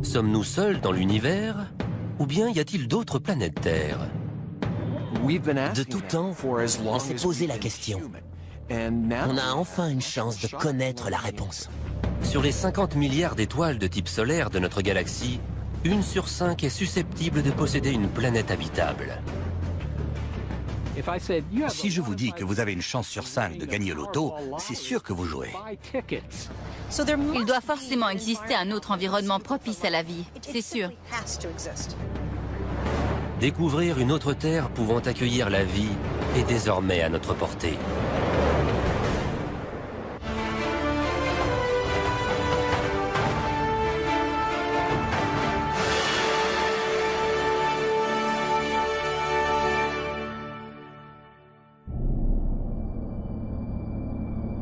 Sommes-nous seuls dans l'univers? Ou bien y a-t-il d'autres planètes Terre? De tout temps, on s'est posé la question. On a enfin une chance de connaître la réponse. Sur les 50 milliards d'étoiles de type solaire de notre galaxie, 1 sur 5 est susceptible de posséder une planète habitable. Si je vous dis que vous avez une chance sur 5 de gagner au loto, c'est sûr que vous jouez. Il doit forcément exister un autre environnement propice à la vie, c'est sûr. Découvrir une autre Terre pouvant accueillir la vie est désormais à notre portée.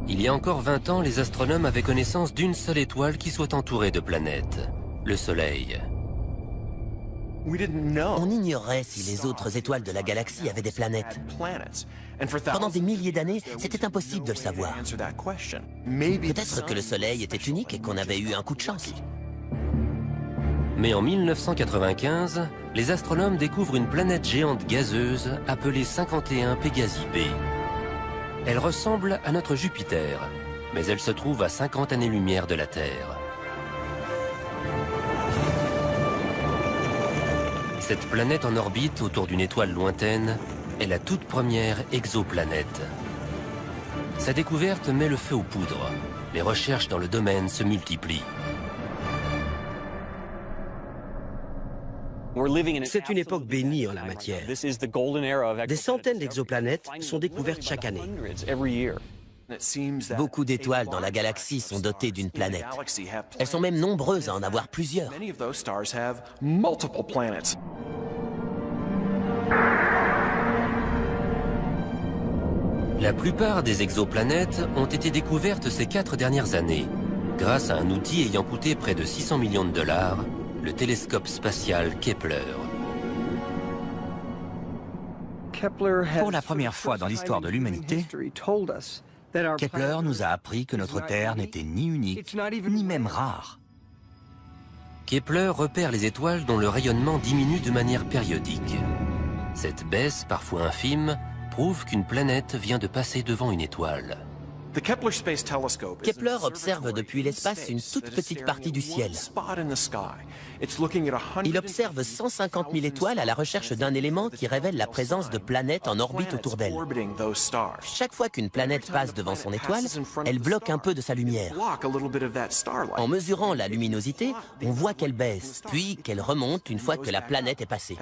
Il y a encore 20 ans, les astronomes avaient connaissance d'une seule étoile qui soit entourée de planètes, le Soleil. On ignorait si les autres étoiles de la galaxie avaient des planètes. Pendant des milliers d'années, c'était impossible de le savoir. Peut-être que le Soleil était unique et qu'on avait eu un coup de chance. Mais en 1995, les astronomes découvrent une planète géante gazeuse appelée 51 Pégasi b. Elle ressemble à notre Jupiter, mais elle se trouve à 50 années-lumière de la Terre. Cette planète en orbite autour d'une étoile lointaine est la toute première exoplanète. Sa découverte met le feu aux poudres. Les recherches dans le domaine se multiplient. C'est une époque bénie en la matière. Des centaines d'exoplanètes sont découvertes chaque année. Beaucoup d'étoiles dans la galaxie sont dotées d'une planète. Elles sont même nombreuses à en avoir plusieurs. La plupart des exoplanètes ont été découvertes ces 4 dernières années, grâce à un outil ayant coûté près de 600 millions de dollars, le télescope spatial Kepler. Pour la première fois dans l'histoire de l'humanité, Kepler nous a appris que notre Terre n'était ni unique, ni même rare. Kepler repère les étoiles dont le rayonnement diminue de manière périodique. Cette baisse, parfois infime, prouve qu'une planète vient de passer devant une étoile. Kepler observe depuis l'espace une toute petite partie du ciel. Il observe 150 000 étoiles à la recherche d'un élément qui révèle la présence de planètes en orbite autour d'elle. Chaque fois qu'une planète passe devant son étoile, elle bloque un peu de sa lumière. En mesurant la luminosité, on voit qu'elle baisse, puis qu'elle remonte une fois que la planète est passée.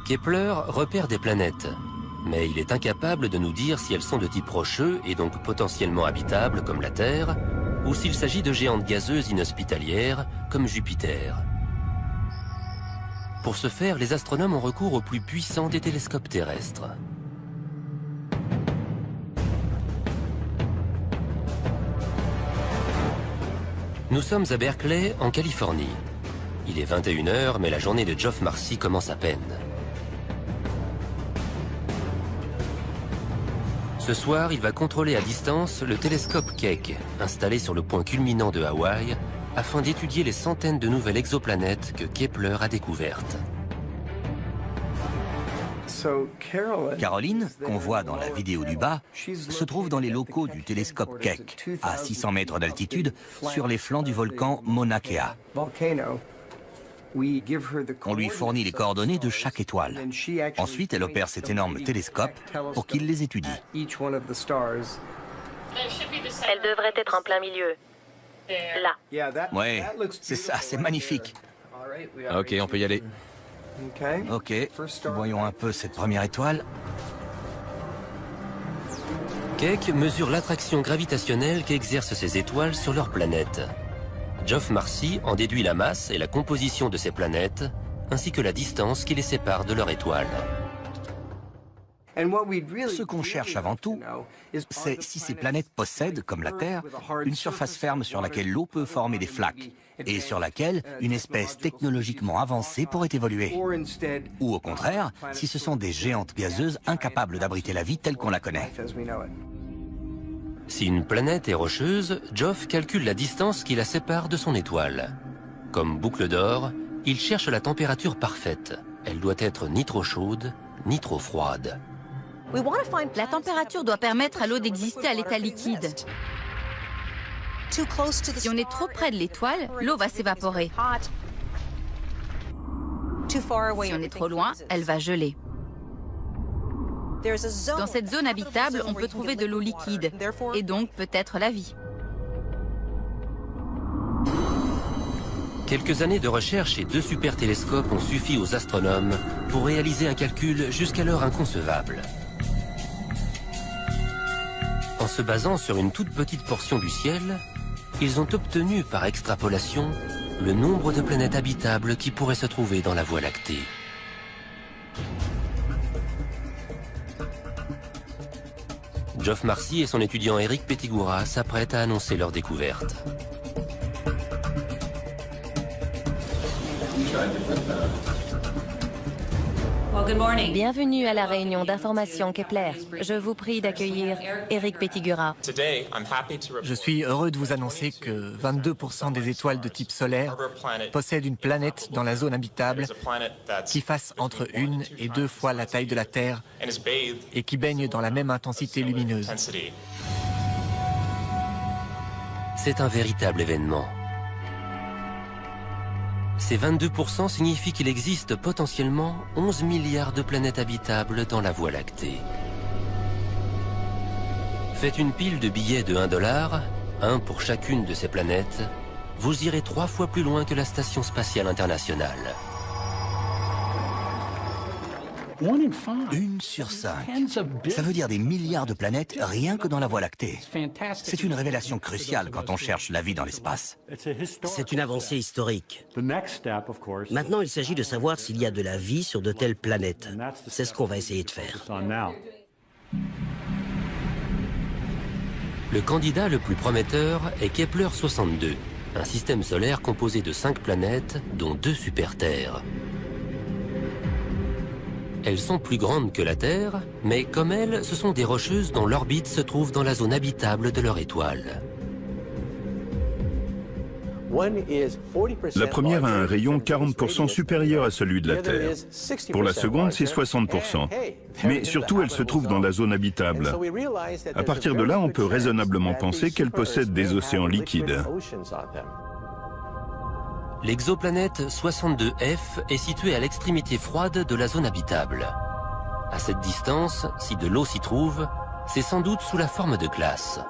Kepler repère des planètes, mais il est incapable de nous dire si elles sont de type rocheux et donc potentiellement habitables comme la Terre, ou s'il s'agit de géantes gazeuses inhospitalières comme Jupiter. Pour ce faire, les astronomes ont recours au plus puissant des télescopes terrestres. Nous sommes à Berkeley, en Californie. Il est 21 h, mais la journée de Geoff Marcy commence à peine. Ce soir, il va contrôler à distance le télescope Keck, installé sur le point culminant de Hawaï, afin d'étudier les centaines de nouvelles exoplanètes que Kepler a découvertes. Caroline, qu'on voit dans la vidéo du bas, se trouve dans les locaux du télescope Keck, à 600 mètres d'altitude, sur les flancs du volcan Mauna Kea. On lui fournit les coordonnées de chaque étoile. Ensuite, elle opère cet énorme télescope pour qu'il les étudie. Elle devrait être en plein milieu. Là. Ouais, c'est ça, c'est magnifique. Ok, on peut y aller. Ok, voyons un peu cette première étoile. Keck mesure l'attraction gravitationnelle qu'exercent ces étoiles sur leur planète. Geoff Marcy en déduit la masse et la composition de ces planètes, ainsi que la distance qui les sépare de leur étoile. Ce qu'on cherche avant tout, c'est si ces planètes possèdent, comme la Terre, une surface ferme sur laquelle l'eau peut former des flaques et sur laquelle une espèce technologiquement avancée pourrait évoluer. Ou au contraire, si ce sont des géantes gazeuses incapables d'abriter la vie telle qu'on la connaît. Si une planète est rocheuse, Geoff calcule la distance qui la sépare de son étoile. Comme boucle d'or, il cherche la température parfaite. Elle doit être ni trop chaude, ni trop froide. La température doit permettre à l'eau d'exister à l'état liquide. Si on est trop près de l'étoile, l'eau va s'évaporer. Si on est trop loin, elle va geler. Dans cette zone habitable, on peut trouver de l'eau liquide, et donc peut-être la vie. Quelques années de recherche et 2 super télescopes ont suffi aux astronomes pour réaliser un calcul jusqu'alors inconcevable. En se basant sur une toute petite portion du ciel, ils ont obtenu par extrapolation le nombre de planètes habitables qui pourraient se trouver dans la Voie lactée. Geoff Marcy et son étudiant Eric Pettigura s'apprêtent à annoncer leur découverte. Bienvenue à la réunion d'information Kepler. Je vous prie d'accueillir Eric Pettigura. Je suis heureux de vous annoncer que 22% des étoiles de type solaire possèdent une planète dans la zone habitable qui fasse entre 1 et 2 fois la taille de la Terre et qui baigne dans la même intensité lumineuse. C'est un véritable événement. Ces 22% signifient qu'il existe potentiellement 11 milliards de planètes habitables dans la Voie lactée. Faites une pile de billets de $1, un pour chacune de ces planètes, vous irez 3 fois plus loin que la Station spatiale internationale. 1 sur 5. Ça veut dire des milliards de planètes rien que dans la Voie lactée. C'est une révélation cruciale quand on cherche la vie dans l'espace. C'est une avancée historique. Maintenant, il s'agit de savoir s'il y a de la vie sur de telles planètes. C'est ce qu'on va essayer de faire. Le candidat le plus prometteur est Kepler 62, un système solaire composé de 5 planètes, dont 2 super-Terres. Elles sont plus grandes que la Terre, mais comme elles, ce sont des rocheuses dont l'orbite se trouve dans la zone habitable de leur étoile. La première a un rayon 40% supérieur à celui de la Terre. Pour la seconde, c'est 60%. Mais surtout, elle se trouve dans la zone habitable. À partir de là, on peut raisonnablement penser qu'elle possède des océans liquides. L'exoplanète 62F est située à l'extrémité froide de la zone habitable. À cette distance, si de l'eau s'y trouve, c'est sans doute sous la forme de glace.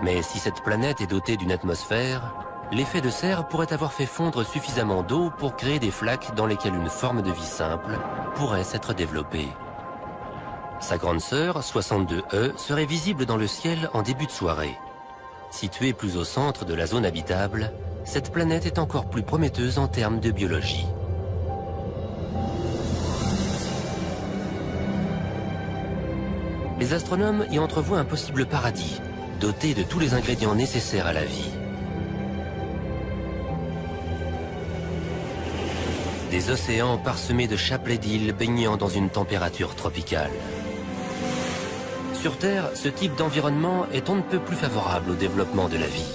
Mais si cette planète est dotée d'une atmosphère, l'effet de serre pourrait avoir fait fondre suffisamment d'eau pour créer des flaques dans lesquelles une forme de vie simple pourrait s'être développée. Sa grande sœur, 62E, serait visible dans le ciel en début de soirée. Située plus au centre de la zone habitable, cette planète est encore plus prometteuse en termes de biologie. Les astronomes y entrevoient un possible paradis, doté de tous les ingrédients nécessaires à la vie. Des océans parsemés de chapelets d'îles baignant dans une température tropicale. Sur Terre, ce type d'environnement est on ne peut plus favorable au développement de la vie.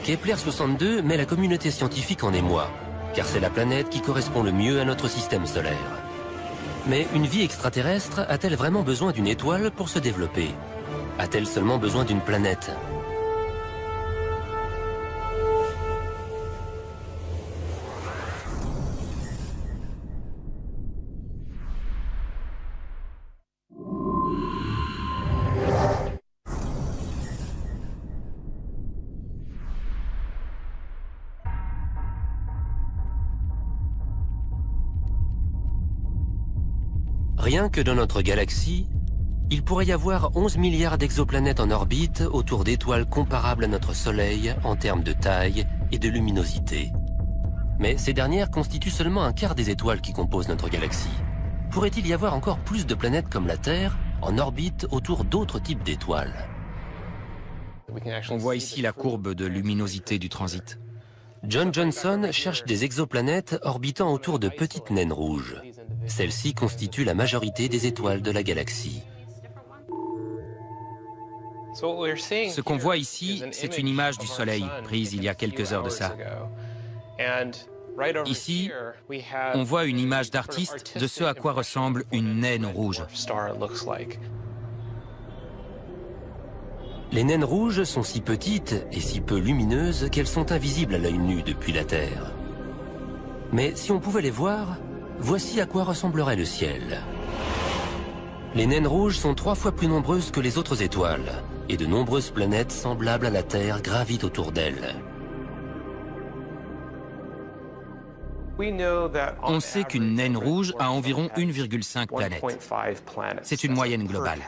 Kepler 62 met la communauté scientifique en émoi, car c'est la planète qui correspond le mieux à notre système solaire. Mais une vie extraterrestre a-t-elle vraiment besoin d'une étoile pour se développer? A-t-elle seulement besoin d'une planète? Rien que dans notre galaxie, il pourrait y avoir 11 milliards d'exoplanètes en orbite autour d'étoiles comparables à notre Soleil en termes de taille et de luminosité. Mais ces dernières constituent seulement un quart des étoiles qui composent notre galaxie. Pourrait-il y avoir encore plus de planètes comme la Terre en orbite autour d'autres types d'étoiles? On voit ici la courbe de luminosité du transit. John Johnson cherche des exoplanètes orbitant autour de petites naines rouges. Celles-ci constituent la majorité des étoiles de la galaxie. Ce qu'on voit ici, c'est une image du Soleil prise il y a quelques heures de ça. Ici, on voit une image d'artiste de ce à quoi ressemble une naine rouge. Les naines rouges sont si petites et si peu lumineuses qu'elles sont invisibles à l'œil nu depuis la Terre. Mais si on pouvait les voir, voici à quoi ressemblerait le ciel. Les naines rouges sont 3 fois plus nombreuses que les autres étoiles, et de nombreuses planètes semblables à la Terre gravitent autour d'elles. On sait qu'une naine rouge a environ 1,5 planètes. C'est une moyenne globale.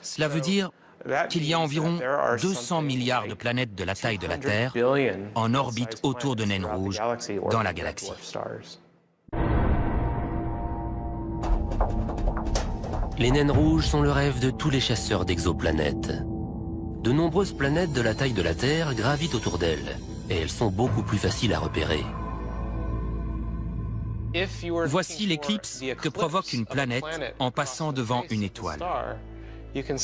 Cela veut dire qu'il y a environ 200 milliards de planètes de la taille de la Terre en orbite autour de naines rouges dans la galaxie. Les naines rouges sont le rêve de tous les chasseurs d'exoplanètes. De nombreuses planètes de la taille de la Terre gravitent autour d'elles, et elles sont beaucoup plus faciles à repérer. Voici l'éclipse que provoque une planète en passant devant une étoile.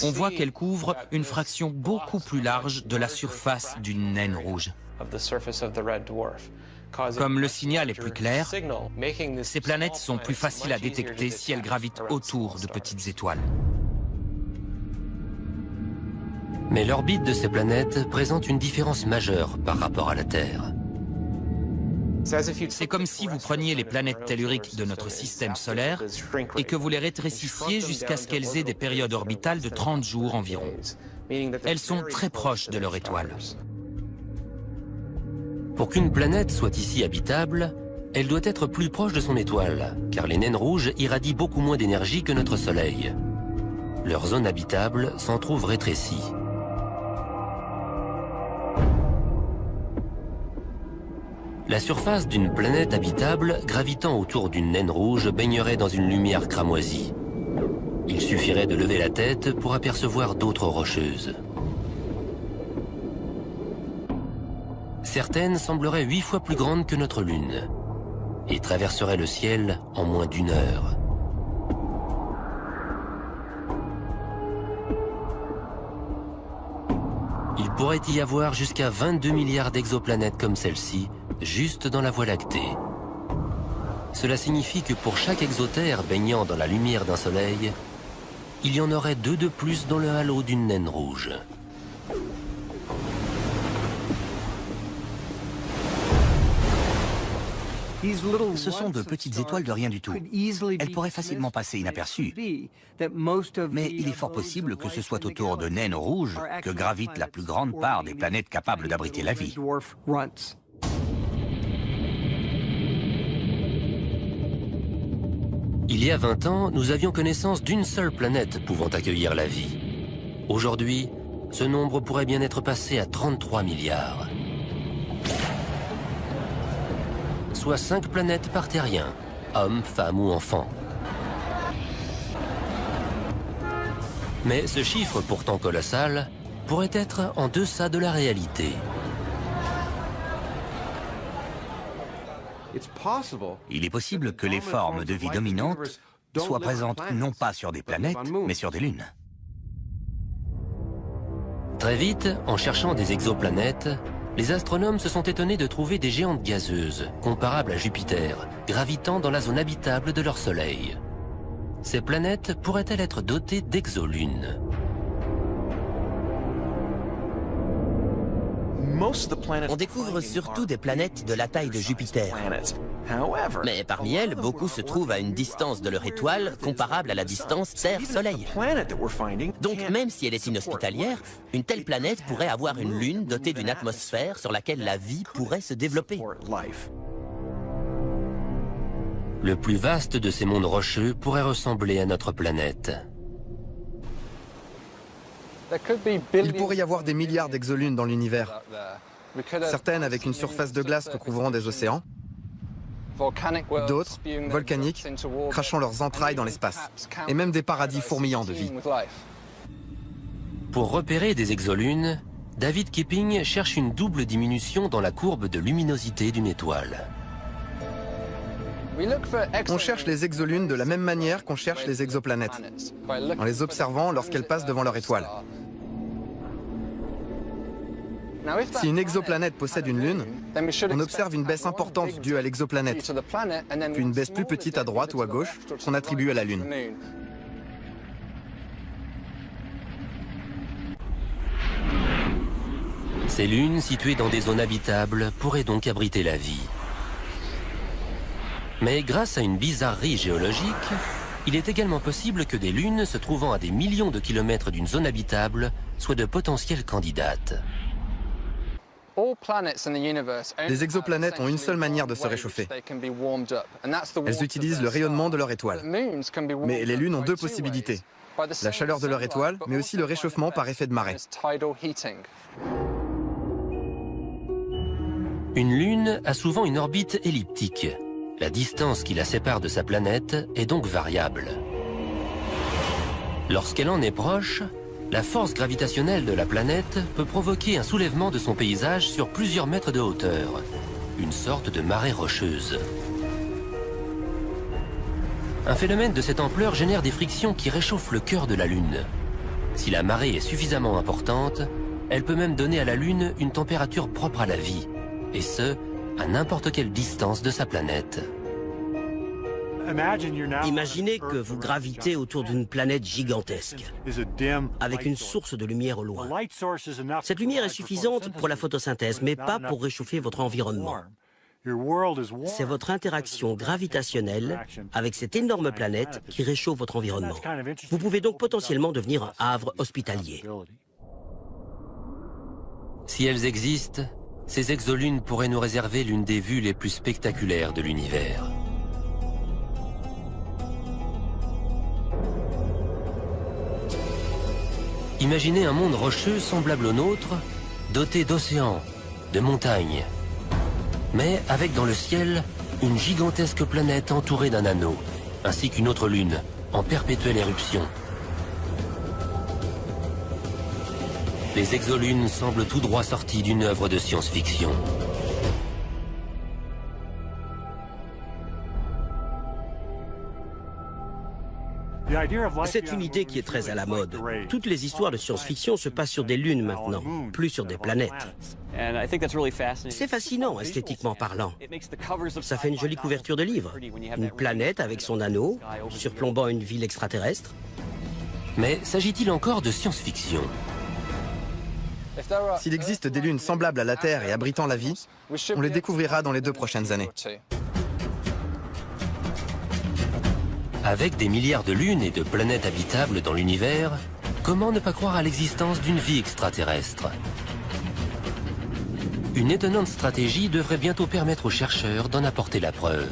On voit qu'elle couvre une fraction beaucoup plus large de la surface d'une naine rouge. Comme le signal est plus clair, ces planètes sont plus faciles à détecter si elles gravitent autour de petites étoiles. Mais l'orbite de ces planètes présente une différence majeure par rapport à la Terre. C'est comme si vous preniez les planètes telluriques de notre système solaire et que vous les rétrécissiez jusqu'à ce qu'elles aient des périodes orbitales de 30 jours environ. Elles sont très proches de leur étoile. Pour qu'une planète soit ici habitable, elle doit être plus proche de son étoile, car les naines rouges irradient beaucoup moins d'énergie que notre Soleil. Leur zone habitable s'en trouve rétrécie. La surface d'une planète habitable gravitant autour d'une naine rouge baignerait dans une lumière cramoisie. Il suffirait de lever la tête pour apercevoir d'autres rocheuses. Certaines sembleraient 8 fois plus grandes que notre Lune et traverseraient le ciel en moins d'1 heure. Il pourrait y avoir jusqu'à 22 milliards d'exoplanètes comme celle-ci, juste dans la Voie lactée. Cela signifie que pour chaque exotère baignant dans la lumière d'un soleil, il y en aurait 2 de plus dans le halo d'une naine rouge. Ce sont de petites étoiles de rien du tout. Elles pourraient facilement passer inaperçues. Mais il est fort possible que ce soit autour de naines rouges que gravite la plus grande part des planètes capables d'abriter la vie. Il y a 20 ans, nous avions connaissance d'une seule planète pouvant accueillir la vie. Aujourd'hui, ce nombre pourrait bien être passé à 33 milliards. Soit 5 planètes par terrien, hommes, femmes ou enfants. Mais ce chiffre, pourtant colossal, pourrait être en deçà de la réalité. Il est possible que les formes de vie dominantes soient présentes non pas sur des planètes, mais sur des lunes. Très vite, en cherchant des exoplanètes, les astronomes se sont étonnés de trouver des géantes gazeuses, comparables à Jupiter, gravitant dans la zone habitable de leur Soleil. Ces planètes pourraient-elles être dotées d'exolunes? On découvre surtout des planètes de la taille de Jupiter. Mais parmi elles, beaucoup se trouvent à une distance de leur étoile comparable à la distance Terre-Soleil. Donc même si elle est inhospitalière, une telle planète pourrait avoir une lune dotée d'une atmosphère sur laquelle la vie pourrait se développer. Le plus vaste de ces mondes rocheux pourrait ressembler à notre planète. Il pourrait y avoir des milliards d'exolunes dans l'univers. Certaines avec une surface de glace recouvrant des océans, d'autres, volcaniques, crachant leurs entrailles dans l'espace, et même des paradis fourmillants de vie. Pour repérer des exolunes, David Kipping cherche une double diminution dans la courbe de luminosité d'une étoile. On cherche les exolunes de la même manière qu'on cherche les exoplanètes, en les observant lorsqu'elles passent devant leur étoile. Si une exoplanète possède une lune, on observe une baisse importante due à l'exoplanète, puis une baisse plus petite à droite ou à gauche qu'on attribue à la lune. Ces lunes, situées dans des zones habitables, pourraient donc abriter la vie. Mais grâce à une bizarrerie géologique, il est également possible que des lunes se trouvant à des millions de kilomètres d'une zone habitable soient de potentielles candidates. Les exoplanètes ont une seule manière de se réchauffer. Elles utilisent le rayonnement de leur étoile. Mais les lunes ont deux possibilités. La chaleur de leur étoile, mais aussi le réchauffement par effet de marée. Une lune a souvent une orbite elliptique. La distance qui la sépare de sa planète est donc variable. Lorsqu'elle en est proche, la force gravitationnelle de la planète peut provoquer un soulèvement de son paysage sur plusieurs mètres de hauteur, une sorte de marée rocheuse. Un phénomène de cette ampleur génère des frictions qui réchauffent le cœur de la Lune. Si la marée est suffisamment importante, elle peut même donner à la Lune une température propre à la vie, et ce, à n'importe quelle distance de sa planète. Imaginez que vous gravitez autour d'une planète gigantesque, avec une source de lumière au loin. Cette lumière est suffisante pour la photosynthèse, mais pas pour réchauffer votre environnement. C'est votre interaction gravitationnelle avec cette énorme planète qui réchauffe votre environnement. Vous pouvez donc potentiellement devenir un havre hospitalier. Si elles existent, ces exolunes pourraient nous réserver l'une des vues les plus spectaculaires de l'univers. Imaginez un monde rocheux semblable au nôtre, doté d'océans, de montagnes, mais avec dans le ciel une gigantesque planète entourée d'un anneau, ainsi qu'une autre lune, en perpétuelle éruption. Les exolunes semblent tout droit sorties d'une œuvre de science-fiction. C'est une idée qui est très à la mode. Toutes les histoires de science-fiction se passent sur des lunes maintenant, plus sur des planètes. C'est fascinant, esthétiquement parlant. Ça fait une jolie couverture de livre. Une planète avec son anneau, surplombant une ville extraterrestre. Mais s'agit-il encore de science-fiction ? S'il existe des lunes semblables à la Terre et abritant la vie, on les découvrira dans les 2 prochaines années. Avec des milliards de lunes et de planètes habitables dans l'univers, comment ne pas croire à l'existence d'une vie extraterrestre ? Une étonnante stratégie devrait bientôt permettre aux chercheurs d'en apporter la preuve.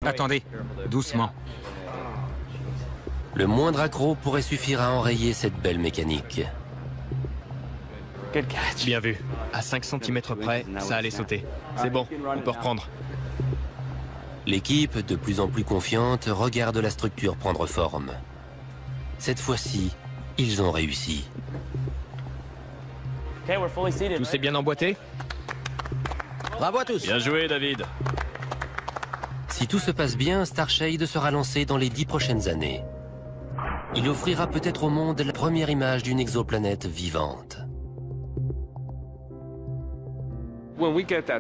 Attendez, doucement. Le moindre accroc pourrait suffire à enrayer cette belle mécanique. Bien vu. À 5 cm près, ça allait sauter. C'est bon, on peut reprendre. L'équipe, de plus en plus confiante, regarde la structure prendre forme. Cette fois-ci, ils ont réussi. Tout s'est bien emboîté? Bravo à tous. Bien joué, David. Si tout se passe bien, Starshade sera lancé dans les 10 prochaines années. Il offrira peut-être au monde la première image d'une exoplanète vivante.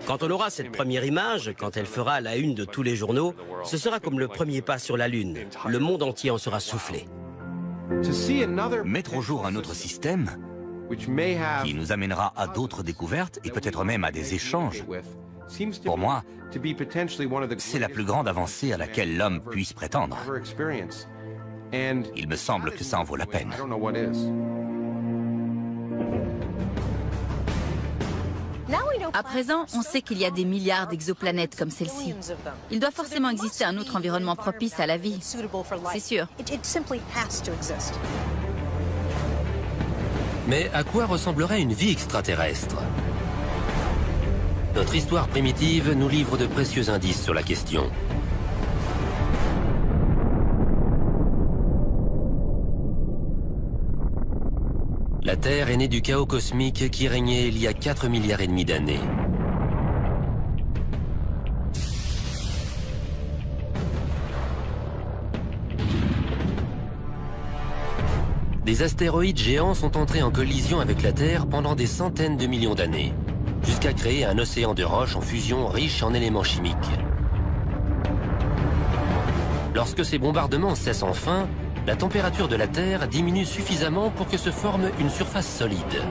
Quand on aura cette première image, quand elle fera la une de tous les journaux, ce sera comme le premier pas sur la Lune. Le monde entier en sera soufflé. Mettre au jour un autre système qui nous amènera à d'autres découvertes et peut-être même à des échanges, pour moi, c'est la plus grande avancée à laquelle l'homme puisse prétendre. Il me semble que ça en vaut la peine. À présent, on sait qu'il y a des milliards d'exoplanètes comme celle-ci. Il doit forcément exister un autre environnement propice à la vie. C'est sûr. Mais à quoi ressemblerait une vie extraterrestre? Notre histoire primitive nous livre de précieux indices sur la question. La Terre est née du chaos cosmique qui régnait il y a 4,5 milliards d'années. Des astéroïdes géants sont entrés en collision avec la Terre pendant des centaines de millions d'années, jusqu'à créer un océan de roches en fusion riche en éléments chimiques. Lorsque ces bombardements cessent enfin, la température de la Terre diminue suffisamment pour que se forme une surface solide.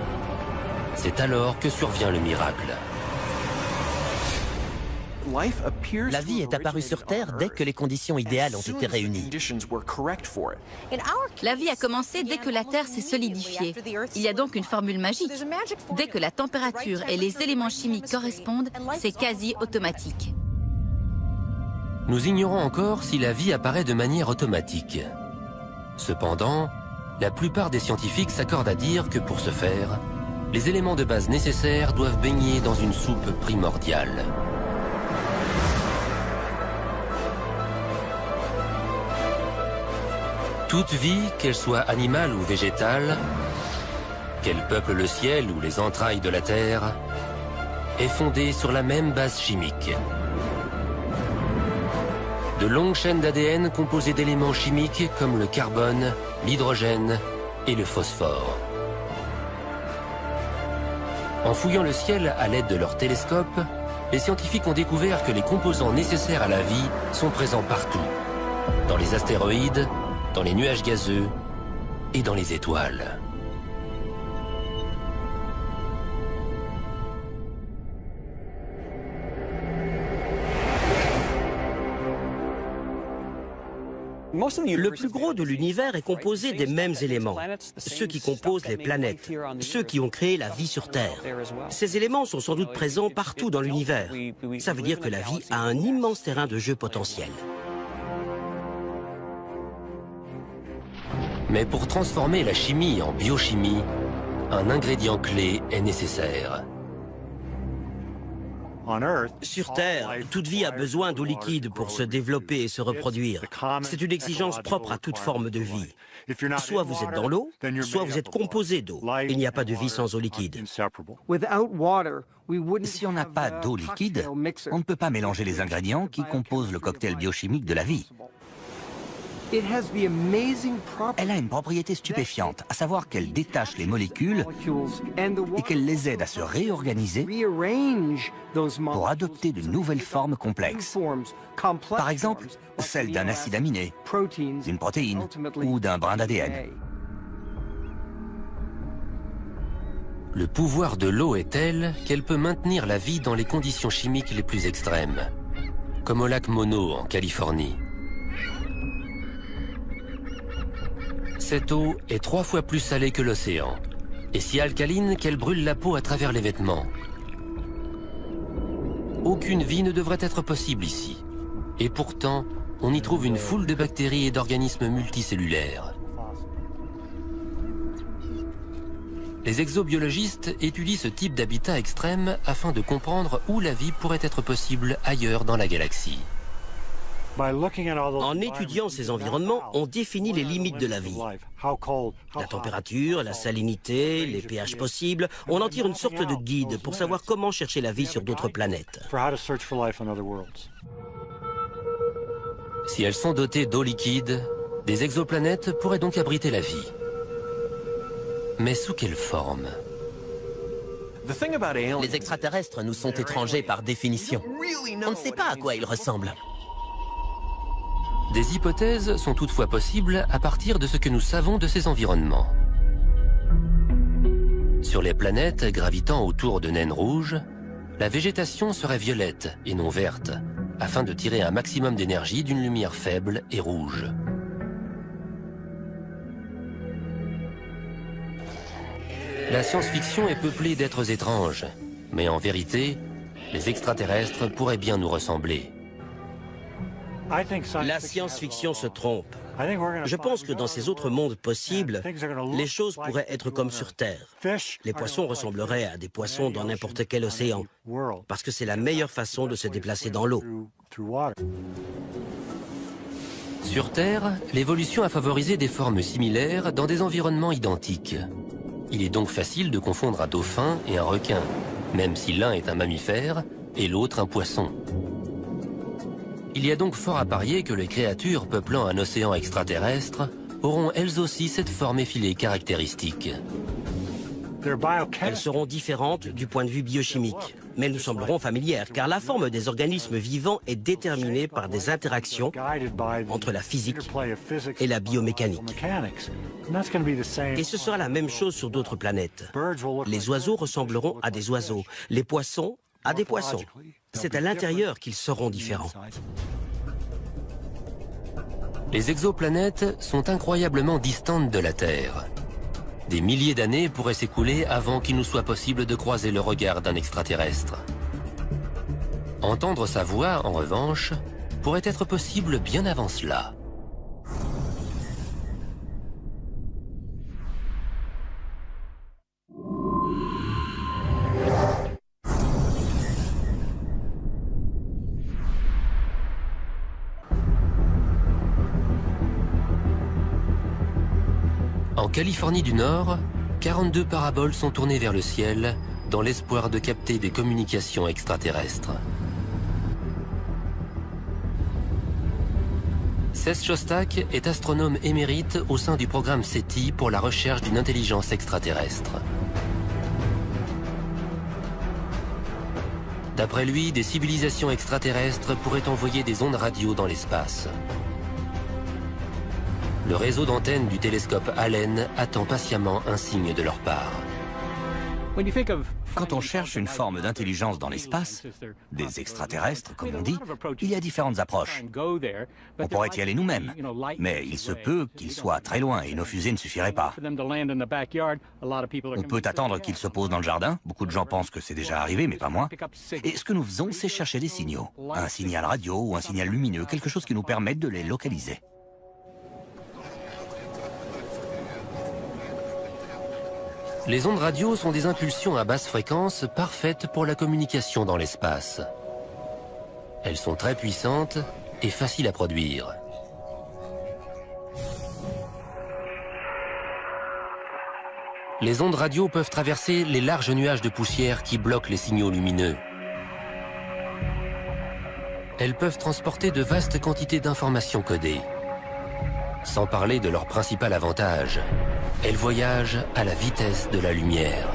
C'est alors que survient le miracle. La vie est apparue sur Terre dès que les conditions idéales ont été réunies. La vie a commencé dès que la Terre s'est solidifiée. Il y a donc une formule magique. Dès que la température et les éléments chimiques correspondent, c'est quasi automatique. Nous ignorons encore si la vie apparaît de manière automatique. Cependant, la plupart des scientifiques s'accordent à dire que pour ce faire, les éléments de base nécessaires doivent baigner dans une soupe primordiale. Toute vie, qu'elle soit animale ou végétale, qu'elle peuple le ciel ou les entrailles de la Terre, est fondée sur la même base chimique. De longues chaînes d'ADN composées d'éléments chimiques comme le carbone, l'hydrogène et le phosphore. En fouillant le ciel à l'aide de leurs télescopes, les scientifiques ont découvert que les composants nécessaires à la vie sont présents partout. Dans les astéroïdes, dans les nuages gazeux et dans les étoiles. Le plus gros de l'univers est composé des mêmes éléments, ceux qui composent les planètes, ceux qui ont créé la vie sur Terre. Ces éléments sont sans doute présents partout dans l'univers. Ça veut dire que la vie a un immense terrain de jeu potentiel. Mais pour transformer la chimie en biochimie, un ingrédient clé est nécessaire. Sur Terre, toute vie a besoin d'eau liquide pour se développer et se reproduire. C'est une exigence propre à toute forme de vie. Soit vous êtes dans l'eau, soit vous êtes composé d'eau. Il n'y a pas de vie sans eau liquide. Si on n'a pas d'eau liquide, on ne peut pas mélanger les ingrédients qui composent le cocktail biochimique de la vie. Elle a une propriété stupéfiante, à savoir qu'elle détache les molécules et qu'elle les aide à se réorganiser pour adopter de nouvelles formes complexes. Par exemple, celle d'un acide aminé, d'une protéine ou d'un brin d'ADN. Le pouvoir de l'eau est tel qu'elle peut maintenir la vie dans les conditions chimiques les plus extrêmes, comme au lac Mono en Californie. Cette eau est 3 fois plus salée que l'océan, et si alcaline qu'elle brûle la peau à travers les vêtements. Aucune vie ne devrait être possible ici. Et pourtant, on y trouve une foule de bactéries et d'organismes multicellulaires. Les exobiologistes étudient ce type d'habitat extrême afin de comprendre où la vie pourrait être possible ailleurs dans la galaxie. En étudiant ces environnements, on définit les limites de la vie. La température, la salinité, les pH possibles, on en tire une sorte de guide pour savoir comment chercher la vie sur d'autres planètes. Si elles sont dotées d'eau liquide, des exoplanètes pourraient donc abriter la vie. Mais sous quelle forme? Les extraterrestres nous sont étrangers par définition. On ne sait pas à quoi ils ressemblent. Des hypothèses sont toutefois possibles à partir de ce que nous savons de ces environnements. Sur les planètes gravitant autour de naines rouges, la végétation serait violette et non verte, afin de tirer un maximum d'énergie d'une lumière faible et rouge. La science-fiction est peuplée d'êtres étranges, mais en vérité, les extraterrestres pourraient bien nous ressembler. La science-fiction se trompe. Je pense que dans ces autres mondes possibles, les choses pourraient être comme sur Terre. Les poissons ressembleraient à des poissons dans n'importe quel océan, parce que c'est la meilleure façon de se déplacer dans l'eau. Sur Terre, l'évolution a favorisé des formes similaires dans des environnements identiques. Il est donc facile de confondre un dauphin et un requin, même si l'un est un mammifère et l'autre un poisson. Il y a donc fort à parier que les créatures peuplant un océan extraterrestre auront elles aussi cette forme effilée caractéristique. Elles seront différentes du point de vue biochimique, mais nous sembleront familières, car la forme des organismes vivants est déterminée par des interactions entre la physique et la biomécanique. Et ce sera la même chose sur d'autres planètes. Les oiseaux ressembleront à des oiseaux, les poissons à des poissons. C'est à l'intérieur qu'ils seront différents. Les exoplanètes sont incroyablement distantes de la Terre. Des milliers d'années pourraient s'écouler avant qu'il nous soit possible de croiser le regard d'un extraterrestre. Entendre sa voix, en revanche, pourrait être possible bien avant cela. En Californie du Nord, 42 paraboles sont tournées vers le ciel dans l'espoir de capter des communications extraterrestres. Seth Shostak est astronome émérite au sein du programme SETI pour la recherche d'une intelligence extraterrestre. D'après lui, des civilisations extraterrestres pourraient envoyer des ondes radio dans l'espace. Le réseau d'antennes du télescope Allen attend patiemment un signe de leur part. Quand on cherche une forme d'intelligence dans l'espace, des extraterrestres, comme on dit, il y a différentes approches. On pourrait y aller nous-mêmes, mais il se peut qu'ils soient très loin et nos fusées ne suffiraient pas. On peut attendre qu'ils se posent dans le jardin, beaucoup de gens pensent que c'est déjà arrivé, mais pas moi. Et ce que nous faisons, c'est chercher des signaux, un signal radio ou un signal lumineux, quelque chose qui nous permette de les localiser. Les ondes radio sont des impulsions à basse fréquence parfaites pour la communication dans l'espace. Elles sont très puissantes et faciles à produire. Les ondes radio peuvent traverser les larges nuages de poussière qui bloquent les signaux lumineux. Elles peuvent transporter de vastes quantités d'informations codées. Sans parler de leur principal avantage, elles voyagent à la vitesse de la lumière.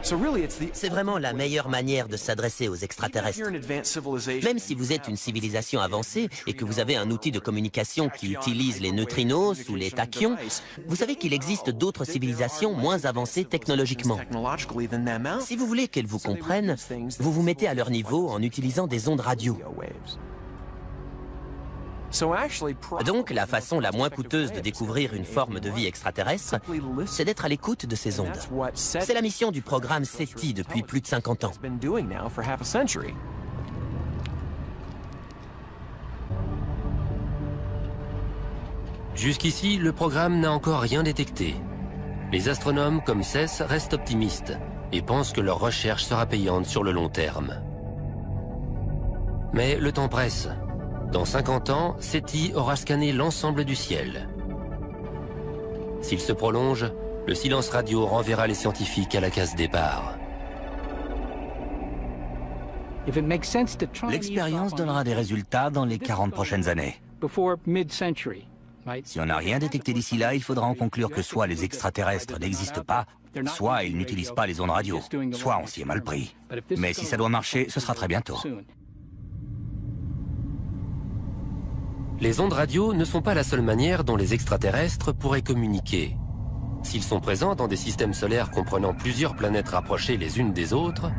C'est vraiment la meilleure manière de s'adresser aux extraterrestres. Même si vous êtes une civilisation avancée et que vous avez un outil de communication qui utilise les neutrinos ou les tachyons, vous savez qu'il existe d'autres civilisations moins avancées technologiquement. Si vous voulez qu'elles vous comprennent, vous vous mettez à leur niveau en utilisant des ondes radio. Donc, la façon la moins coûteuse de découvrir une forme de vie extraterrestre, c'est d'être à l'écoute de ces ondes. C'est la mission du programme SETI depuis plus de 50 ans. Jusqu'ici, le programme n'a encore rien détecté. Les astronomes comme Cess restent optimistes et pensent que leur recherche sera payante sur le long terme. Mais le temps presse. Dans 50 ans, SETI aura scanné l'ensemble du ciel. S'il se prolonge, le silence radio renverra les scientifiques à la case départ. L'expérience donnera des résultats dans les 40 prochaines années. Si on n'a rien détecté d'ici là, il faudra en conclure que soit les extraterrestres n'existent pas, soit ils n'utilisent pas les ondes radio, soit on s'y est mal pris. Mais si ça doit marcher, ce sera très bientôt. Les ondes radio ne sont pas la seule manière dont les extraterrestres pourraient communiquer. S'ils sont présents dans des systèmes solaires comprenant plusieurs planètes rapprochées les unes des autres,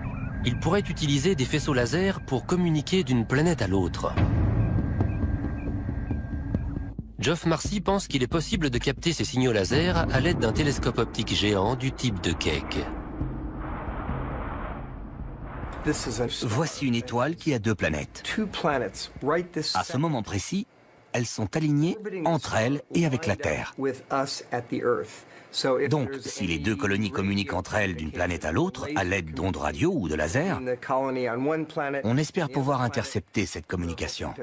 ils pourraient utiliser des faisceaux laser pour communiquer d'une planète à l'autre. Geoff Marcy pense qu'il est possible de capter ces signaux laser à l'aide d'un télescope optique géant du type de Keck. Voici une étoile qui a deux planètes. À ce moment précis, elles sont alignées entre elles et avec la Terre. Donc, si les deux colonies communiquent entre elles d'une planète à l'autre à l'aide d'ondes radio ou de laser, on espère pouvoir intercepter cette communication.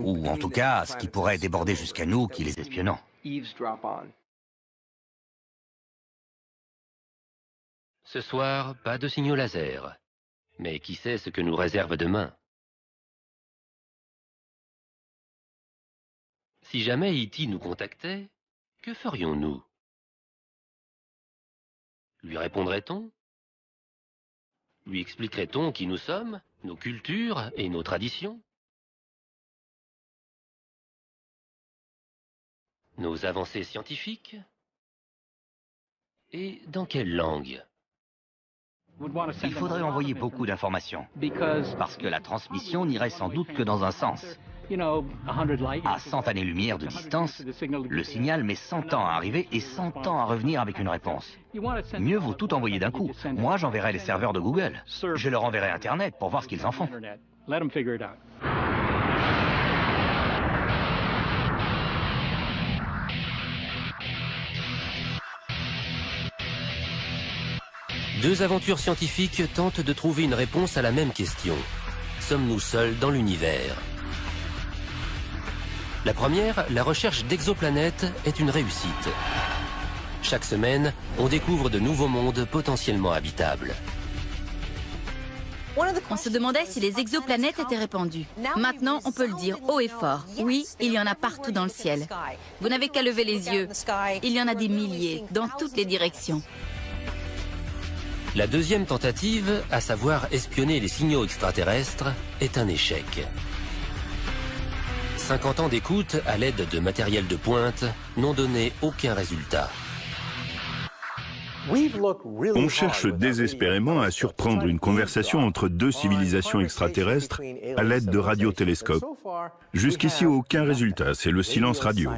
Ou en tout cas, ce qui pourrait déborder jusqu'à nous qui les espionnons. Ce soir, pas de signaux laser. Mais qui sait ce que nous réserve demain? Si jamais E.T. nous contactait, que ferions-nous? Lui répondrait-on? Lui expliquerait-on qui nous sommes, nos cultures et nos traditions? Nos avancées scientifiques? Et dans quelle langue? Il faudrait envoyer beaucoup d'informations, parce que la transmission n'irait sans doute que dans un sens. À 100 années-lumière de distance, le signal met 100 ans à arriver et 100 ans à revenir avec une réponse. Mieux vaut tout envoyer d'un coup. Moi, j'enverrai les serveurs de Google. Je leur enverrai Internet pour voir ce qu'ils en font. Deux aventures scientifiques tentent de trouver une réponse à la même question. Sommes-nous seuls dans l'univers? La première, la recherche d'exoplanètes, est une réussite. Chaque semaine, on découvre de nouveaux mondes potentiellement habitables. On se demandait si les exoplanètes étaient répandues. Maintenant, on peut le dire haut et fort. Oui, il y en a partout dans le ciel. Vous n'avez qu'à lever les yeux. Il y en a des milliers, dans toutes les directions. La deuxième tentative, à savoir espionner les signaux extraterrestres, est un échec. 50 ans d'écoute à l'aide de matériel de pointe n'ont donné aucun résultat. On cherche désespérément à surprendre une conversation entre deux civilisations extraterrestres à l'aide de radiotélescopes. Jusqu'ici, aucun résultat, c'est le silence radio.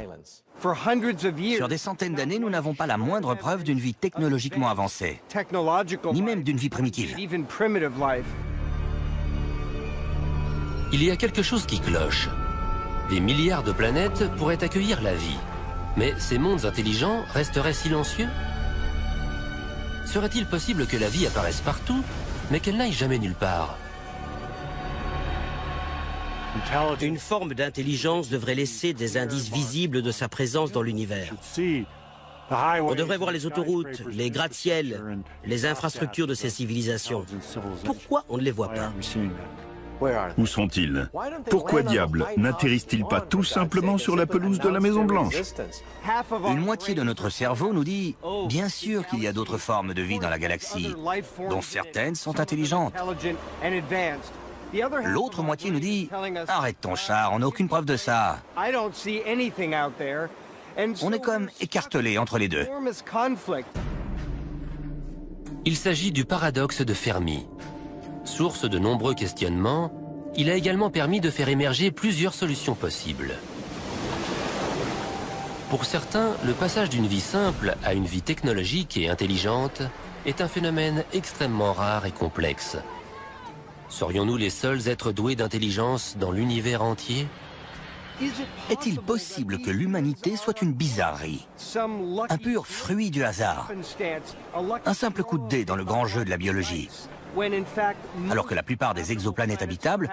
Sur des centaines d'années, nous n'avons pas la moindre preuve d'une vie technologiquement avancée, ni même d'une vie primitive. Il y a quelque chose qui cloche. Des milliards de planètes pourraient accueillir la vie. Mais ces mondes intelligents resteraient silencieux? Serait-il possible que la vie apparaisse partout, mais qu'elle n'aille jamais nulle part? Une forme d'intelligence devrait laisser des indices visibles de sa présence dans l'univers. On devrait voir les autoroutes, les gratte-ciels, les infrastructures de ces civilisations. Pourquoi on ne les voit pas? Où sont-ils? Pourquoi diable n'atterrissent-ils pas tout simplement sur la pelouse de la Maison-Blanche? Une moitié de notre cerveau nous dit « Bien sûr qu'il y a d'autres formes de vie dans la galaxie, dont certaines sont intelligentes. » L'autre moitié nous dit « Arrête ton char, on n'a aucune preuve de ça. » On est comme écartelés entre les deux. Il s'agit du paradoxe de Fermi. Source de nombreux questionnements, il a également permis de faire émerger plusieurs solutions possibles. Pour certains, le passage d'une vie simple à une vie technologique et intelligente est un phénomène extrêmement rare et complexe. Serions-nous les seuls êtres doués d'intelligence dans l'univers entier? Est-il possible que l'humanité soit une bizarrerie, un pur fruit du hasard, un simple coup de dé dans le grand jeu de la biologie, alors que la plupart des exoplanètes habitables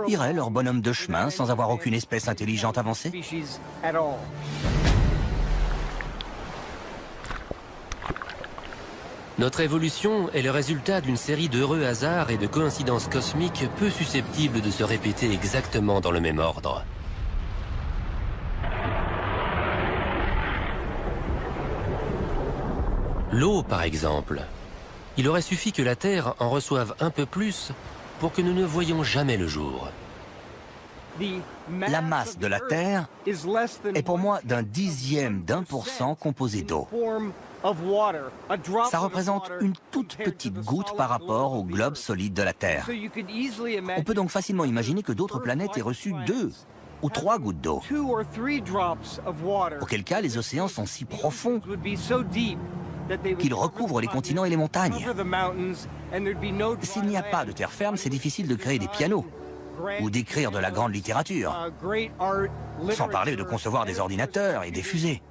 iraient leur bonhomme de chemin sans avoir aucune espèce intelligente avancée? Notre évolution est le résultat d'une série d'heureux hasards et de coïncidences cosmiques peu susceptibles de se répéter exactement dans le même ordre. L'eau, par exemple. Il aurait suffi que la Terre en reçoive un peu plus pour que nous ne voyions jamais le jour. La masse de la Terre est pour moi d'un dixième d'1% composé d'eau. Ça représente une toute petite goutte par rapport au globe solide de la Terre. On peut donc facilement imaginer que d'autres planètes aient reçu 2 ou 3 gouttes d'eau. Auquel cas, les océans sont si profonds qu'ils recouvrent les continents et les montagnes. S'il n'y a pas de terre ferme, c'est difficile de créer des pianos ou d'écrire de la grande littérature, sans parler de concevoir des ordinateurs et des fusées.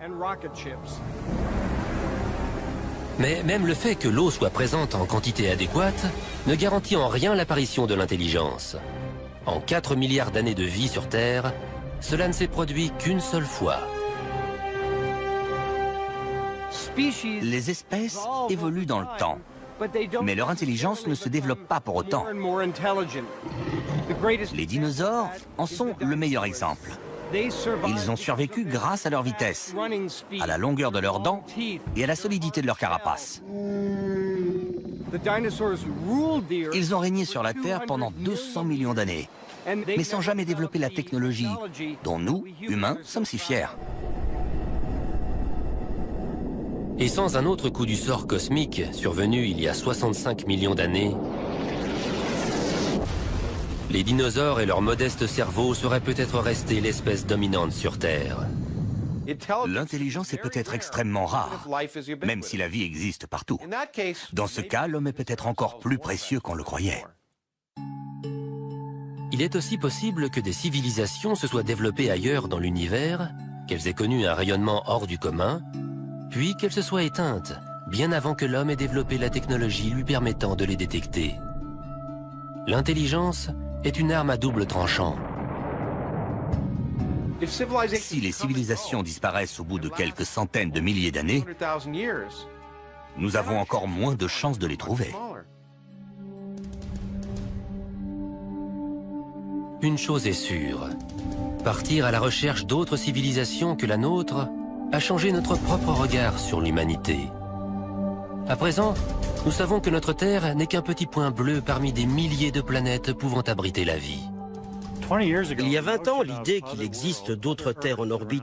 Mais même le fait que l'eau soit présente en quantité adéquate ne garantit en rien l'apparition de l'intelligence. En 4 milliards d'années de vie sur Terre, cela ne s'est produit qu'une seule fois. Les espèces évoluent dans le temps, mais leur intelligence ne se développe pas pour autant. Les dinosaures en sont le meilleur exemple. Ils ont survécu grâce à leur vitesse, à la longueur de leurs dents et à la solidité de leur carapace. Ils ont régné sur la Terre pendant 200 millions d'années, mais sans jamais développer la technologie dont nous, humains, sommes si fiers. Et sans un autre coup du sort cosmique survenu il y a 65 millions d'années, les dinosaures et leurs modestes cerveaux seraient peut-être restés l'espèce dominante sur Terre. L'intelligence est peut-être extrêmement rare, même si la vie existe partout. Dans ce cas, l'homme est peut-être encore plus précieux qu'on le croyait. Il est aussi possible que des civilisations se soient développées ailleurs dans l'univers, qu'elles aient connu un rayonnement hors du commun, puis qu'elles se soient éteintes, bien avant que l'homme ait développé la technologie lui permettant de les détecter. L'intelligence est une arme à double tranchant. Si les civilisations disparaissent au bout de quelques centaines de milliers d'années, nous avons encore moins de chances de les trouver. Une chose est sûre, partir à la recherche d'autres civilisations que la nôtre a changé notre propre regard sur l'humanité. À présent, nous savons que notre Terre n'est qu'un petit point bleu parmi des milliers de planètes pouvant abriter la vie. Il y a 20 ans, l'idée qu'il existe d'autres terres en orbite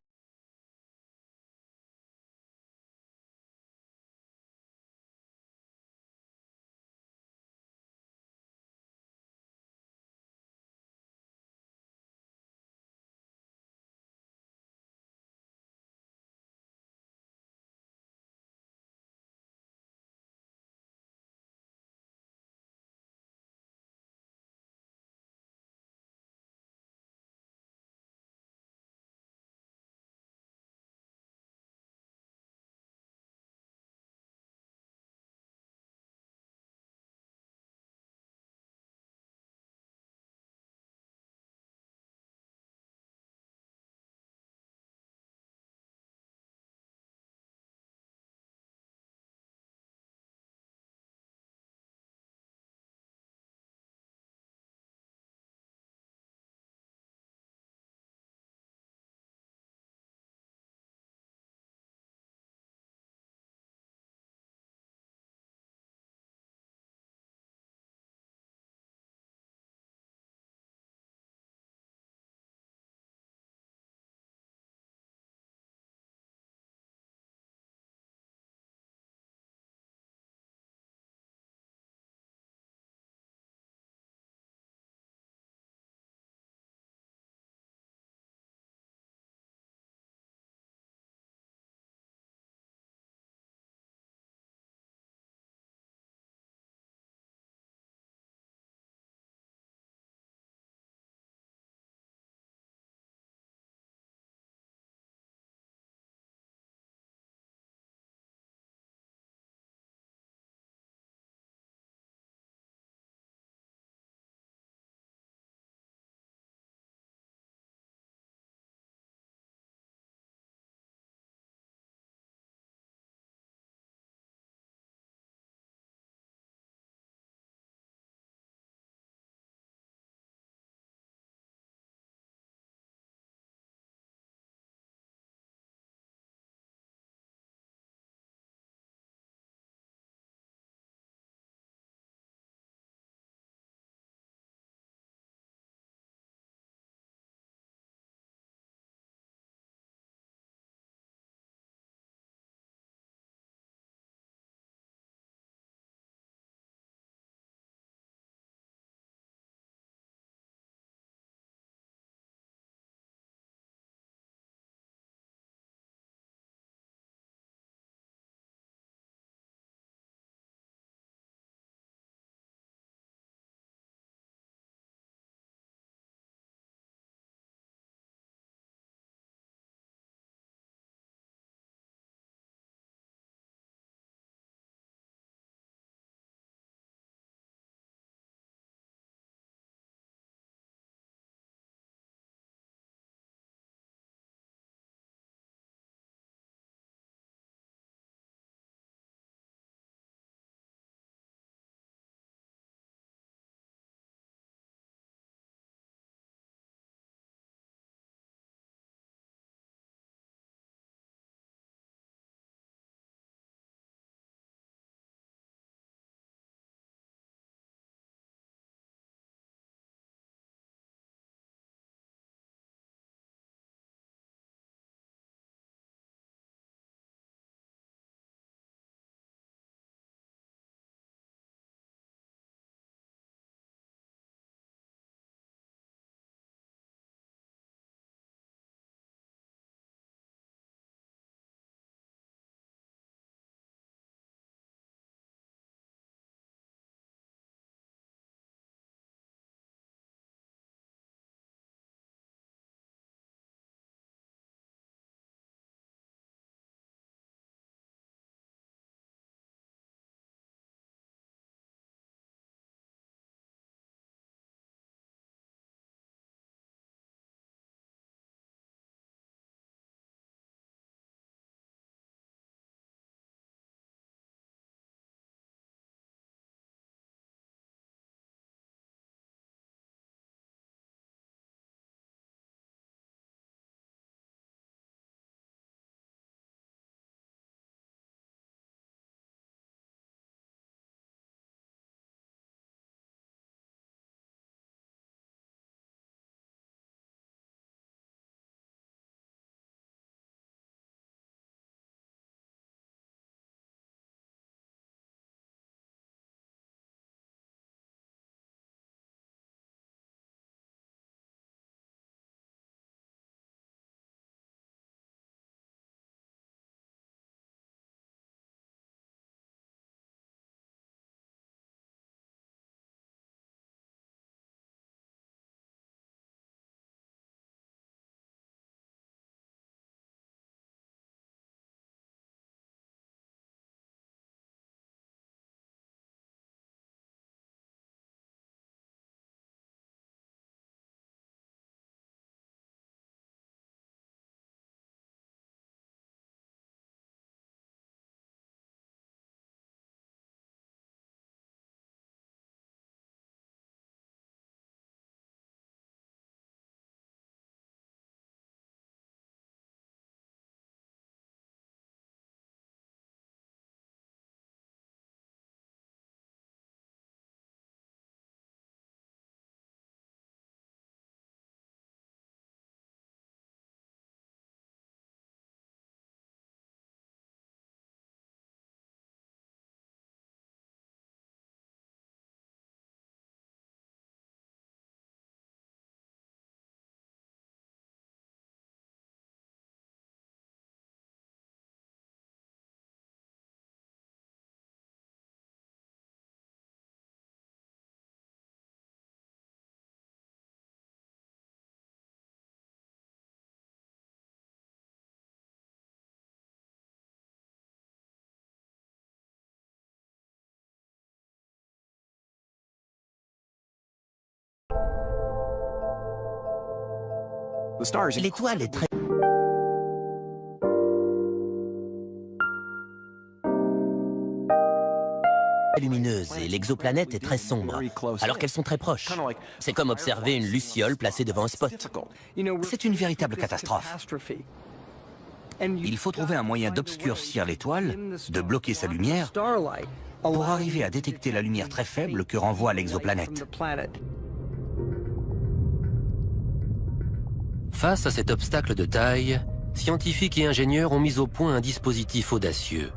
L'étoile est très lumineuse et l'exoplanète est très sombre, alors qu'elles sont très proches. C'est comme observer une luciole placée devant un spot. C'est une véritable catastrophe. Il faut trouver un moyen d'obscurcir l'étoile, de bloquer sa lumière, pour arriver à détecter la lumière très faible que renvoie l'exoplanète. Face à cet obstacle de taille, scientifiques et ingénieurs ont mis au point un dispositif audacieux,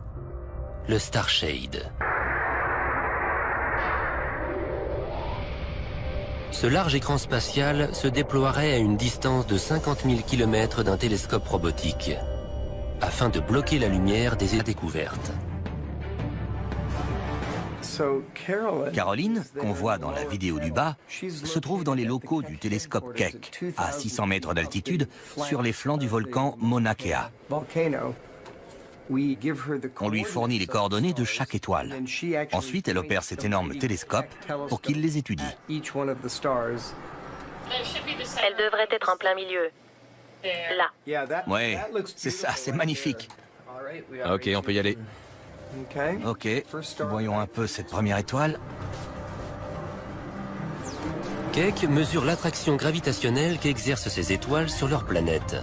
le Starshade. Ce large écran spatial se déploierait à une distance de 50 000 km d'un télescope robotique, afin de bloquer la lumière des découvertes. Caroline, qu'on voit dans la vidéo du bas, se trouve dans les locaux du télescope Keck, à 600 mètres d'altitude, sur les flancs du volcan Mauna Kea. On lui fournit les coordonnées de chaque étoile. Ensuite, elle opère cet énorme télescope pour qu'il les étudie. Elle devrait être en plein milieu. Là. Ouais, c'est ça, c'est magnifique. Ok, on peut y aller. Ok, voyons un peu cette première étoile. Keck mesure l'attraction gravitationnelle qu'exercent ces étoiles sur leur planète.